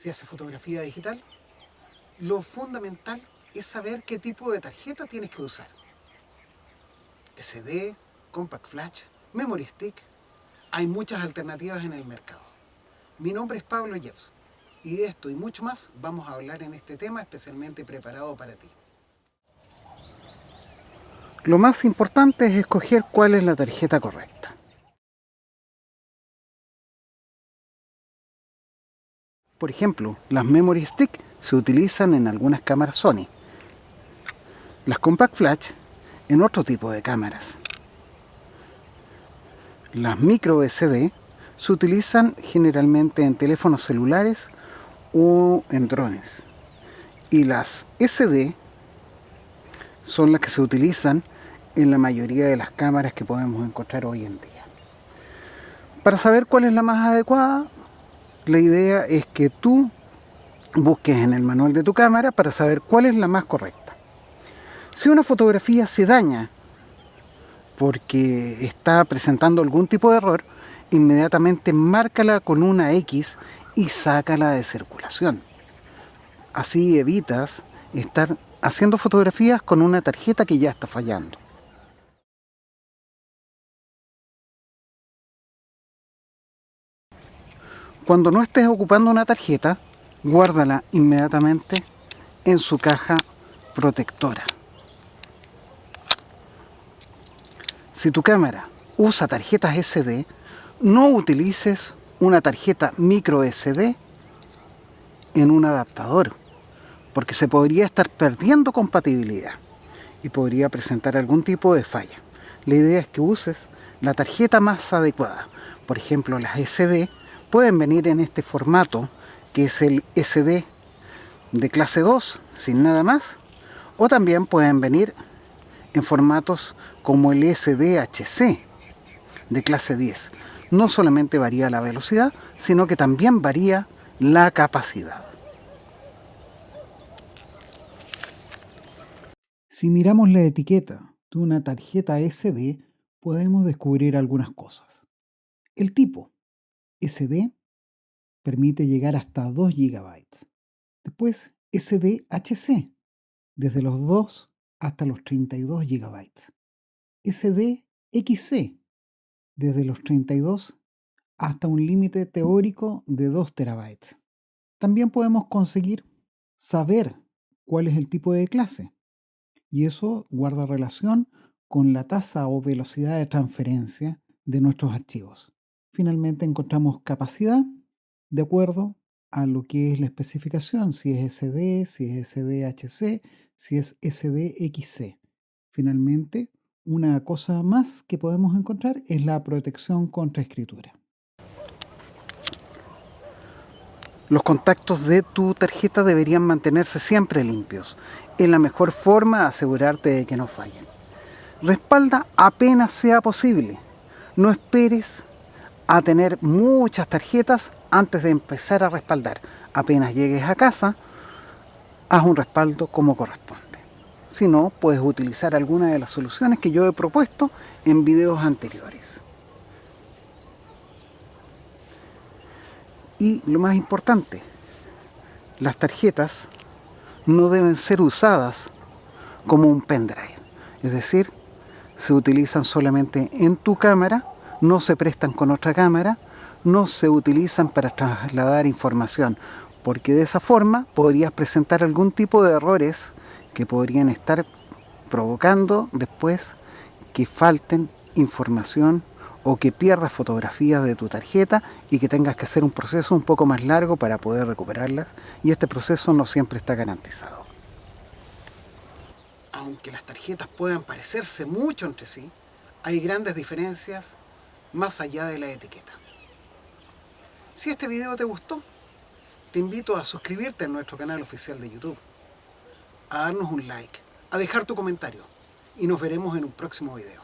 si haces fotografía digital, lo fundamental es saber qué tipo de tarjeta tienes que usar. SD, Compact Flash, Memory Stick. Hay muchas alternativas en el mercado. Mi nombre es Pablo Jeffs y de esto y mucho más vamos a hablar en este tema especialmente preparado para ti. Lo más importante es escoger cuál es la tarjeta correcta. Por ejemplo, las Memory Stick se utilizan en algunas cámaras Sony. Las Compact Flash en otro tipo de cámaras. Las micro SD se utilizan generalmente en teléfonos celulares o en drones. Y las SD son las que se utilizan en la mayoría de las cámaras que podemos encontrar hoy en día. Para saber cuál es la más adecuada, la idea es que tú busques en el manual de tu cámara para saber cuál es la más correcta. Si una fotografía se daña porque está presentando algún tipo de error, inmediatamente márcala con una X y sácala de circulación. Así evitas estar haciendo fotografías con una tarjeta que ya está fallando. Cuando no estés ocupando una tarjeta, guárdala inmediatamente en su caja protectora. Si tu cámara usa tarjetas SD, no utilices una tarjeta micro SD en un adaptador, porque se podría estar perdiendo compatibilidad y podría presentar algún tipo de falla. La idea es que uses la tarjeta más adecuada. Por ejemplo, las SD pueden venir en este formato, que es el SD de clase 2, sin nada más, o también pueden venir en formatos como el SDHC de clase 10. No solamente varía la velocidad, sino que también varía la capacidad. Si miramos la etiqueta de una tarjeta SD, podemos descubrir algunas cosas. El tipo SD permite llegar hasta 2 GB. Después SDHC, desde los 2 hasta los 32 GB. SDXC, desde los 32 hasta un límite teórico de 2 TB. También podemos conseguir saber cuál es el tipo de clase, y eso guarda relación con la tasa o velocidad de transferencia de nuestros archivos. Finalmente encontramos capacidad de acuerdo a lo que es la especificación, si es SD, si es SDHC, si es SDXC. Finalmente, una cosa más que podemos encontrar es la protección contra escritura. Los contactos de tu tarjeta deberían mantenerse siempre limpios. Es la mejor forma de asegurarte de que no fallen. Respalda apenas sea posible. No esperes a tener muchas tarjetas antes de empezar a respaldar. Apenas llegues a casa, haz un respaldo como corresponde. Si no, puedes utilizar alguna de las soluciones que yo he propuesto en videos anteriores. Y lo más importante, las tarjetas no deben ser usadas como un pendrive. Es decir, se utilizan solamente en tu cámara, no se prestan con otra cámara, no se utilizan para trasladar información, porque de esa forma podrías presentar algún tipo de errores que podrían estar provocando después que falten información o que pierdas fotografías de tu tarjeta y que tengas que hacer un proceso un poco más largo para poder recuperarlas, y este proceso no siempre está garantizado. Aunque las tarjetas puedan parecerse mucho entre sí, hay grandes diferencias más allá de la etiqueta. Si este video te gustó, te invito a suscribirte a nuestro canal oficial de YouTube, a darnos un like, a dejar tu comentario, y nos veremos en un próximo video.